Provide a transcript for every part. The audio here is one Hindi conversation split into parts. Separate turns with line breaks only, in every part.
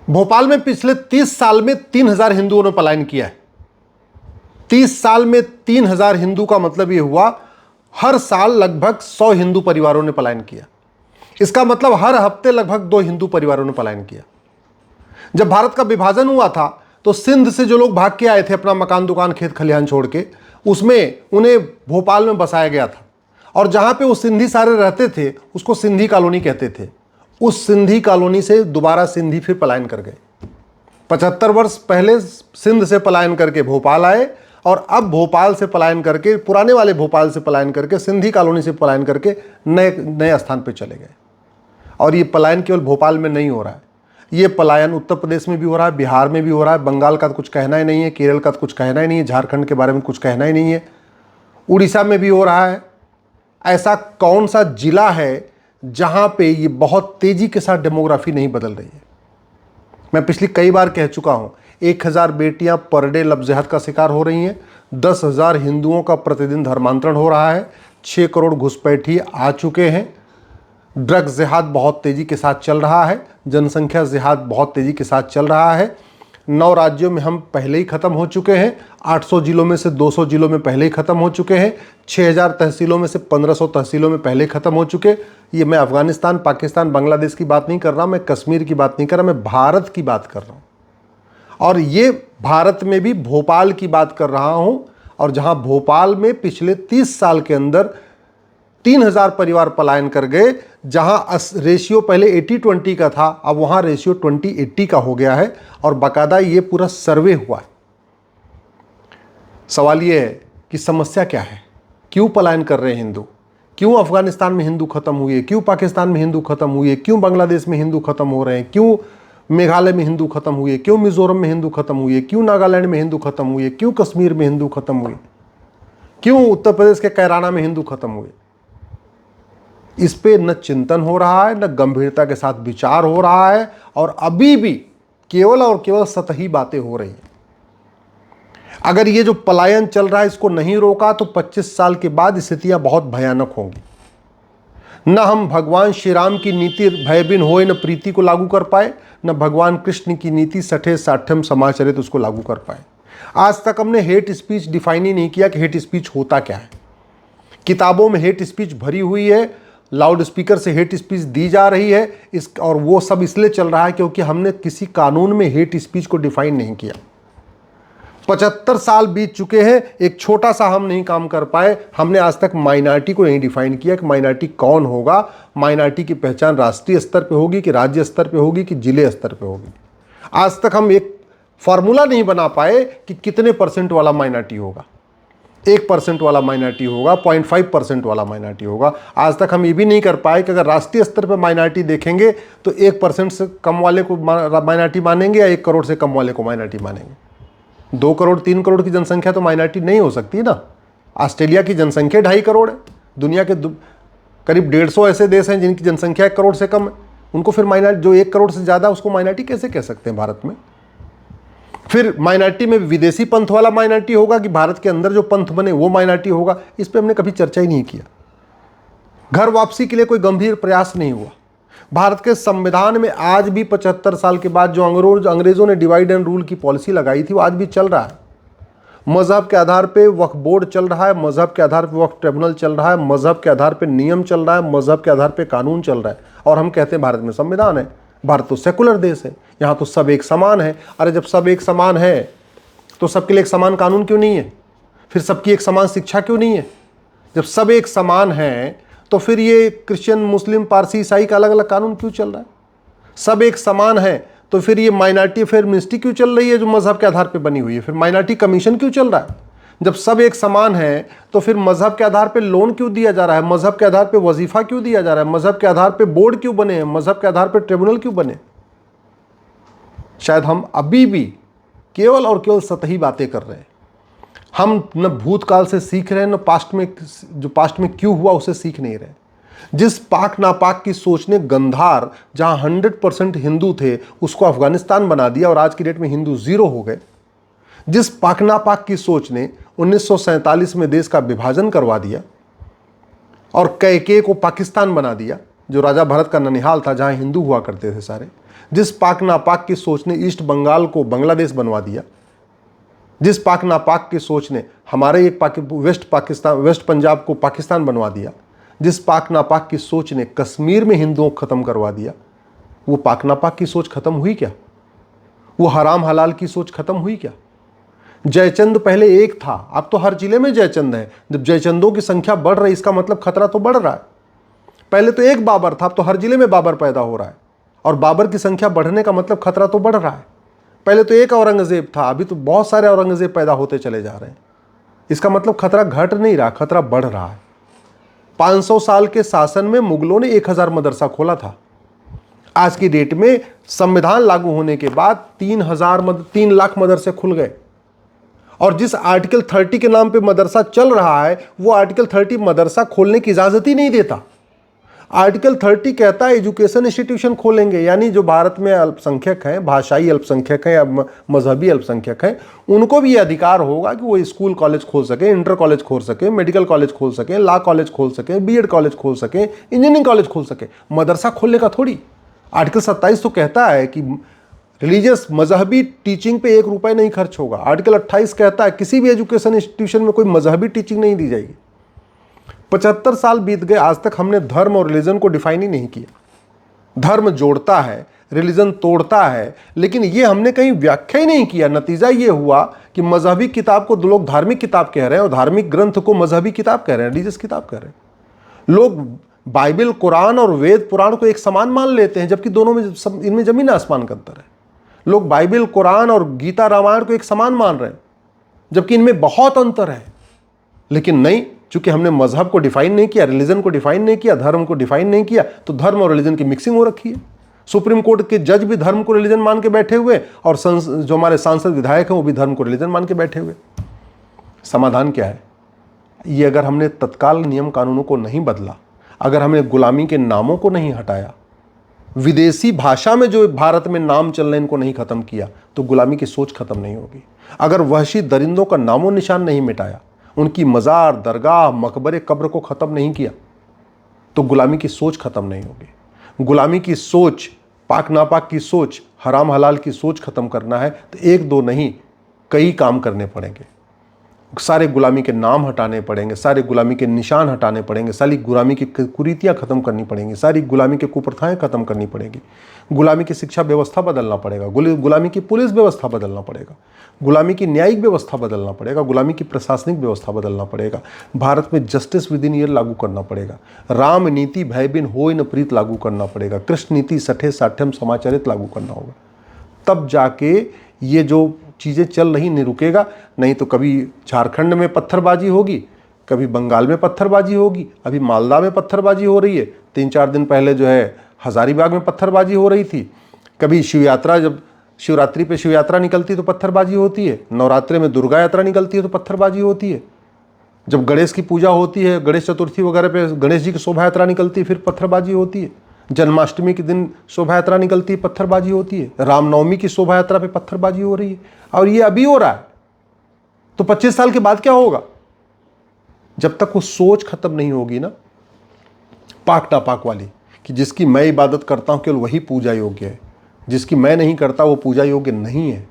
भोपाल में पिछले 30 साल में 3000 हिंदुओं ने पलायन किया है। 30 साल में 3000 हिंदू का मतलब यह हुआ हर साल लगभग 100 हिंदू परिवारों ने पलायन किया। इसका मतलब हर हफ्ते लगभग 2 हिंदू परिवारों ने पलायन किया। जब भारत का विभाजन हुआ था तो सिंध से जो लोग भाग के आए थे अपना मकान दुकान खेत खलिहान छोड़ के, उसमें उन्हें भोपाल में बसाया गया था। और जहां पे वो सिंधी सारे रहते थे उसको सिंधी कॉलोनी कहते थे। उस सिंधी कॉलोनी से दोबारा सिंधी फिर पलायन कर गए। 75 वर्ष पहले सिंध से पलायन करके भोपाल आए और अब भोपाल से पलायन करके, पुराने वाले भोपाल से पलायन करके, सिंधी कॉलोनी से पलायन करके नए स्थान पर चले गए। और ये पलायन केवल भोपाल में नहीं हो रहा है, ये पलायन उत्तर प्रदेश में भी हो रहा है, बिहार में भी हो रहा है, बंगाल का तो कुछ कहना ही नहीं है, केरल का तो कुछ कहना ही नहीं है, झारखंड के बारे में कुछ कहना ही नहीं है, उड़ीसा में भी हो रहा है। ऐसा कौन सा जिला है जहां पे ये बहुत तेजी के साथ डेमोग्राफी नहीं बदल रही है? मैं पिछली कई बार कह चुका हूं, 1000 बेटियां पर डे लफ्ज़ का शिकार हो रही हैं, 10,000 हिंदुओं का प्रतिदिन धर्मांतरण हो रहा है, 6 करोड़ घुसपैठी आ चुके हैं, ड्रग्स जिहाद बहुत तेजी के साथ चल रहा है, जनसंख्या जिहाद बहुत तेजी के साथ चल रहा है। 9 राज्यों में हम पहले ही ख़त्म हो चुके हैं, 800 जिलों में से 200 जिलों में पहले ही ख़त्म हो चुके हैं, 6000 तहसीलों में से 1500 तहसीलों में पहले ख़त्म हो चुके। ये मैं अफगानिस्तान, पाकिस्तान, बांग्लादेश की बात नहीं कर रहा, मैं कश्मीर की बात नहीं कर रहा, मैं भारत की बात कर रहा हूँ। और ये भारत में भी भोपाल की बात कर रहा हूँ। और जहाँ भोपाल में पिछले 30 साल के अंदर 3000 परिवार पलायन कर गए, जहां रेशियो पहले 80-20 का था, अब वहां रेशियो 20-80 का हो गया है। और बाकायदा ये पूरा सर्वे हुआ है। सवाल ये है कि समस्या क्या है? क्यों पलायन कर रहे हैं हिंदू? क्यों अफगानिस्तान में हिंदू खत्म हुए? क्यों पाकिस्तान में हिंदू खत्म हुए? क्यों बांग्लादेश में हिंदू खत्म हो रहे हैं? क्यों मेघालय में हिंदू खत्म हुए? क्यों मिजोरम में हिंदू खत्म हुए? क्यों नागालैंड में हिंदू खत्म हुए? क्यों कश्मीर में हिंदू खत्म हुए? क्यों उत्तर प्रदेश के कैराना में हिंदू खत्म हुए? इस पे न चिंतन हो रहा है, न गंभीरता के साथ विचार हो रहा है, और अभी भी केवल और केवल सतही बातें हो रही हैं। अगर ये जो पलायन चल रहा है इसको नहीं रोका तो 25 साल के बाद स्थितियां बहुत भयानक होंगी। न हम भगवान श्री राम की नीति भय बिन होए न प्रीति को लागू कर पाए, न भगवान कृष्ण की नीति सठे साठ्यम समाचरित उसको लागू कर पाए। आज तक हमने हेट स्पीच डिफाइन ही नहीं किया कि हेट स्पीच होता क्या है। किताबों में हेट स्पीच भरी हुई है, लाउड स्पीकर से हेट स्पीच दी जा रही है, और वो सब इसलिए चल रहा है क्योंकि हमने किसी कानून में हेट स्पीच को डिफाइन नहीं किया। 75 साल बीत चुके हैं, एक छोटा सा हम नहीं काम कर पाए। हमने आज तक माइनॉरिटी को नहीं डिफाइन किया कि माइनॉरिटी कौन होगा, माइनॉरिटी की पहचान राष्ट्रीय स्तर पे होगी कि राज्य स्तर पे होगी कि जिले स्तर पे होगी। आज तक हम एक फॉर्मूला नहीं बना पाए कि कितने % वाला माइनॉरिटी होगा। 1% वाला माइनॉरिटी होगा, 0.5% वाला माइनॉरिटी होगा। आज तक हम ये भी नहीं कर पाए कि अगर राष्ट्रीय स्तर पर माइनॉरिटी देखेंगे तो 1% से कम वाले को माइनॉरिटी मानेंगे या 1 करोड़ से कम वाले को माइनॉरिटी मानेंगे। 2 करोड़ 3 करोड़ की जनसंख्या तो माइनॉरिटी नहीं हो सकती ना। ऑस्ट्रेलिया की जनसंख्या 2.5 करोड़ है। दुनिया के करीब 150 ऐसे देश हैं जिनकी जनसंख्या 1 करोड़ से कम है। उनको फिर माइनॉरिटी, जो 1 करोड़ से ज़्यादा, उसको माइनॉरिटी कैसे कह सकते हैं भारत में? फिर माइनॉरिटी में विदेशी पंथ वाला माइनॉरिटी होगा कि भारत के अंदर जो पंथ बने वो माइनॉरिटी होगा? इस पे हमने कभी चर्चा ही नहीं किया। घर वापसी के लिए कोई गंभीर प्रयास नहीं हुआ। भारत के संविधान में आज भी 75 साल के बाद जो अंग्रेजों ने डिवाइड एंड रूल की पॉलिसी लगाई थी वो आज भी चल रहा है। मजहब के आधार पे वक्फ बोर्ड चल रहा है, मजहब के आधार पे वक्फ ट्रिब्यूनल चल रहा है, मजहब के आधार पे नियम चल रहा है, मजहब के आधार पे कानून चल रहा है। और हम कहते हैं भारत में संविधान है। भारत तो सेकुलर देश है, यहाँ तो सब एक समान है। अरे जब सब एक समान है तो सबके लिए एक समान कानून क्यों नहीं है? फिर सबकी एक समान शिक्षा क्यों नहीं है? जब सब एक समान है तो फिर ये क्रिश्चियन, मुस्लिम, पारसी, ईसाई का अलग अलग कानून क्यों चल रहा है? सब एक समान है तो फिर ये माइनॉरिटी अफेयर मिनिस्ट्री क्यों चल रही है जो मजहब के आधार पर बनी हुई है? फिर माइनॉरिटी कमीशन क्यों चल रहा है? जब सब एक समान है तो फिर मजहब के आधार पे लोन क्यों दिया जा रहा है? मजहब के आधार पे वजीफा क्यों दिया जा रहा है? मजहब के आधार पे बोर्ड क्यों बने हैं? मजहब के आधार पे ट्रिब्यूनल क्यों बने? शायद हम अभी भी केवल और केवल सतही बातें कर रहे हैं। हम न भूतकाल से सीख रहे हैं, न पास्ट में क्यों हुआ उसे सीख नहीं रहे। जिस पाक नापाक की सोच ने गंधार, जहां 100% हिंदू थे, उसको अफगानिस्तान बना दिया और आज की डेट में हिंदू 0 हो गए। जिस पाक नापाक की सोच ने 1947 में देश का विभाजन करवा दिया और कैके को पाकिस्तान बना दिया, जो राजा भरत का ननिहाल था, जहां हिंदू हुआ करते थे सारे, जिस पाक नापाक की सोच ने ईस्ट बंगाल को बांग्लादेश बनवा दिया, जिस पाक नापाक की सोच ने हमारे एक वेस्ट पंजाब को पाकिस्तान बनवा दिया, जिस पाक नापाक की सोच ने कश्मीर में हिंदुओं को खत्म करवा दिया, वो पाक नापाक की सोच खत्म हुई क्या? वो हराम हलाल की सोच खत्म हुई क्या? जयचंद पहले एक था, अब तो हर जिले में जयचंद है। जब जयचंदों की संख्या बढ़ रही, इसका मतलब खतरा तो बढ़ रहा है। पहले तो एक बाबर था, अब तो हर जिले में बाबर पैदा हो रहा है, और बाबर की संख्या बढ़ने का मतलब खतरा तो बढ़ रहा है। पहले तो एक औरंगजेब था, अभी तो बहुत सारे औरंगजेब पैदा होते चले जा रहे हैं। इसका मतलब खतरा घट नहीं रहा, खतरा बढ़ रहा है। 500 साल के शासन में मुगलों ने 1000 मदरसा खोला था। आज की डेट में संविधान लागू होने के बाद 3 लाख मदरसे खुल गए, और जिस आर्टिकल 30 के नाम पे मदरसा चल रहा है, वो आर्टिकल 30 मदरसा खोलने की इजाजत ही नहीं देता। आर्टिकल 30 कहता है एजुकेशन इंस्टीट्यूशन खोलेंगे, यानी जो भारत में अल्पसंख्यक हैं, भाषाई अल्पसंख्यक हैं या मजहबी अल्पसंख्यक हैं, उनको भी ये अधिकार होगा कि वो स्कूल कॉलेज खोल सकें, इंटर कॉलेज खोल सकें, मेडिकल कॉलेज खोल सकें, लॉ कॉलेज खोल सकें, बीएड कॉलेज खोल सकें, इंजीनियरिंग कॉलेज खोल सकें। मदरसा खोलने का थोड़ी। आर्टिकल 27 तो कहता है कि रिलीजियस मजहबी टीचिंग पे 1 रुपये नहीं खर्च होगा। आर्टिकल 28 कहता है किसी भी एजुकेशन इंस्टीट्यूशन में कोई मजहबी टीचिंग नहीं दी जाएगी। 75 साल बीत गए, आज तक हमने धर्म और रिलीजन को डिफाइन ही नहीं किया। धर्म जोड़ता है, रिलीजन तोड़ता है, लेकिन ये हमने कहीं व्याख्या ही नहीं किया। नतीजा ये हुआ कि मजहबी किताब को लोग धार्मिक किताब कह रहे हैं, और धार्मिक ग्रंथ को मजहबी किताब कह रहे हैं, रिलीजियस किताब कह रहे हैं। लोग बाइबल, कुरान और वेद पुराण को एक समान मान लेते हैं, जबकि दोनों में इनमें जमीन आसमान का अंतर है। लोग बाइबल, कुरान और गीता, रामायण को एक समान मान रहे हैं, जबकि इनमें बहुत अंतर है। लेकिन नहीं, चूंकि हमने मजहब को डिफाइन नहीं किया, रिलीजन को डिफाइन नहीं किया, धर्म को डिफाइन नहीं किया, तो धर्म और रिलीजन की मिक्सिंग हो रखी है। सुप्रीम कोर्ट के जज भी धर्म को रिलीजन मान के बैठे हुए, और जो हमारे सांसद विधायक हैं वो भी धर्म को रिलीजन मान के बैठे हुए। समाधान क्या है? ये अगर हमने तत्काल नियम कानूनों को नहीं बदला, अगर हमने गुलामी के नामों को नहीं हटाया, विदेशी भाषा में जो भारत में नाम चल रहे हैं इनको नहीं खत्म किया, तो गुलामी की सोच खत्म नहीं होगी। अगर वहशी दरिंदों का नामो निशान नहीं मिटाया, उनकी मज़ार, दरगाह, मकबरे, कब्र को ख़त्म नहीं किया, तो गुलामी की सोच ख़त्म नहीं होगी। गुलामी की सोच, पाक नापाक की सोच, हराम हलाल की सोच ख़त्म करना है तो 1-2 नहीं, कई काम करने पड़ेंगे। सारे गुलामी के नाम हटाने पड़ेंगे, सारे गुलामी के निशान हटाने पड़ेंगे, सारी गुलामी की कुरीतियाँ ख़त्म करनी पड़ेंगी, सारी गुलामी की कुप्रथाएँ ख़त्म करनी पड़ेगी। गुलामी की शिक्षा व्यवस्था बदलना पड़ेगा, गुलामी की पुलिस व्यवस्था बदलना पड़ेगा, गुलामी की न्यायिक व्यवस्था बदलना पड़ेगा, गुलामी की प्रशासनिक व्यवस्था बदलना पड़ेगा। भारत में जस्टिस विद इन ईयर लागू करना पड़ेगा। राम नीति भय बिन होय न प्रीत लागू करना पड़ेगा। कृष्ण नीति सठे साठ्यम समाचरित लागू करना होगा। तब जाके ये जो चीज़ें चल रही नहीं रुकेगा। नहीं तो कभी झारखंड में पत्थरबाजी होगी, कभी बंगाल में पत्थरबाजी होगी, अभी मालदा में पत्थरबाजी हो रही है। 3-4 दिन पहले जो है हजारीबाग में पत्थरबाजी हो रही थी। कभी शिव यात्रा, जब शिवरात्रि पे शिव यात्रा निकलती है तो पत्थरबाजी होती है। नवरात्रि में दुर्गा यात्रा निकलती है तो पत्थरबाजी होती है। जब गणेश की पूजा होती है, गणेश चतुर्थी वगैरह पे गणेश जी की शोभा यात्रा निकलती है, फिर पत्थरबाजी होती है। जन्माष्टमी के दिन शोभा यात्रा निकलती है, पत्थरबाजी होती है। रामनवमी की शोभा यात्रा पे पत्थरबाजी हो रही है, और ये अभी हो रहा है। तो 25 साल के बाद क्या होगा? जब तक वो सोच खत्म नहीं होगी ना, पाक नापाक वाली, कि जिसकी मैं इबादत करता हूं केवल वही पूजा योग्य है, जिसकी मैं नहीं करता वो पूजा योग्य नहीं है,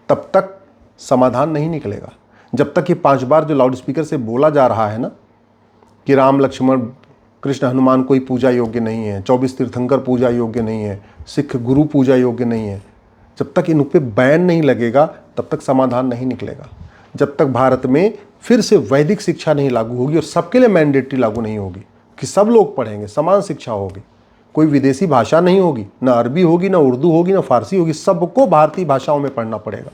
तब तक समाधान नहीं निकलेगा। जब तक ये 5 बार जो लाउड स्पीकर से बोला जा रहा है ना कि राम, लक्ष्मण, कृष्ण, हनुमान कोई पूजा योग्य नहीं है, 24 तीर्थंकर पूजा योग्य नहीं है, सिख गुरु पूजा योग्य नहीं है, जब तक इन पे बैन नहीं लगेगा तब तक समाधान नहीं निकलेगा। जब तक भारत में फिर से वैदिक शिक्षा नहीं लागू होगी और सबके लिए मैंडेटरी लागू नहीं होगी कि सब लोग पढ़ेंगे, समान शिक्षा होगी, कोई विदेशी भाषा नहीं होगी, ना अरबी होगी, ना उर्दू होगी, ना फारसी होगी, सबको भारतीय भाषाओं में पढ़ना पड़ेगा,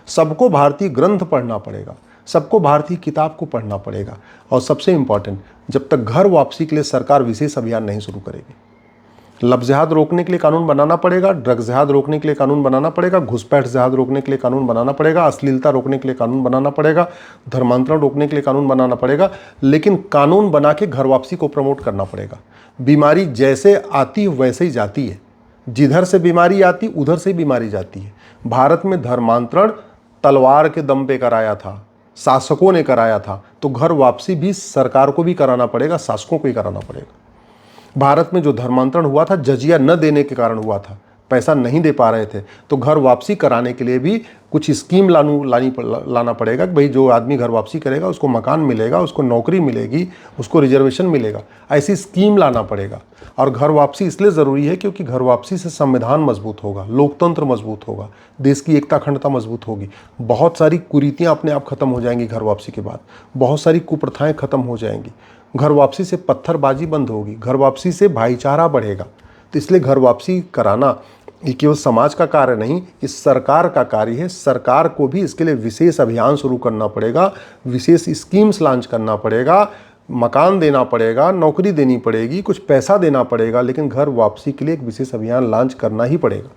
सबको भारतीय ग्रंथ पढ़ना पड़ेगा, सबको भारतीय किताब को पढ़ना पड़ेगा। और सबसे इम्पॉर्टेंट, जब तक घर वापसी के लिए सरकार विशेष अभियान नहीं शुरू करेगी, लफ्ज़ जिहाद रोकने के लिए कानून बनाना पड़ेगा, ड्रग्स जिहाद रोकने के लिए कानून बनाना पड़ेगा, घुसपैठ जिहाद रोकने के लिए कानून बनाना पड़ेगा, अश्लीलता रोकने के लिए कानून बनाना पड़ेगा, धर्मांतरण रोकने के लिए कानून बनाना पड़ेगा, लेकिन कानून बना के घर वापसी को प्रमोट करना पड़ेगा। बीमारी जैसे आती वैसे ही जाती है, जिधर से बीमारी आती उधर से ही बीमारी जाती है। भारत में धर्मांतरण तलवार के दम पे कराया था, शासकों ने कराया था, तो घर वापसी भी सरकार को भी कराना पड़ेगा, शासकों को ही कराना पड़ेगा। भारत में जो धर्मांतरण हुआ था जजिया न देने के कारण हुआ था, पैसा नहीं दे पा रहे थे, तो घर वापसी कराने के लिए भी कुछ स्कीम लाना पड़ेगा कि भाई जो आदमी घर वापसी करेगा उसको मकान मिलेगा, उसको नौकरी मिलेगी, उसको रिजर्वेशन मिलेगा, ऐसी स्कीम लाना पड़ेगा। और घर वापसी इसलिए ज़रूरी है क्योंकि घर वापसी से संविधान मजबूत होगा, लोकतंत्र मजबूत होगा, देश की एकता अखंडता मजबूत होगी, बहुत सारी कुरीतियाँ अपने आप खत्म हो जाएंगी घर वापसी के बाद, बहुत सारी कुप्रथाएँ खत्म हो जाएंगी, घर वापसी से पत्थरबाजी बंद होगी, घर वापसी से भाईचारा बढ़ेगा। तो इसलिए घर वापसी कराना ये केवल समाज का कार्य नहीं, इस सरकार का कार्य है। सरकार को भी इसके लिए विशेष अभियान शुरू करना पड़ेगा, विशेष स्कीम्स लॉन्च करना पड़ेगा, मकान देना पड़ेगा, नौकरी देनी पड़ेगी, कुछ पैसा देना पड़ेगा, लेकिन घर वापसी के लिए एक विशेष अभियान लॉन्च करना ही पड़ेगा।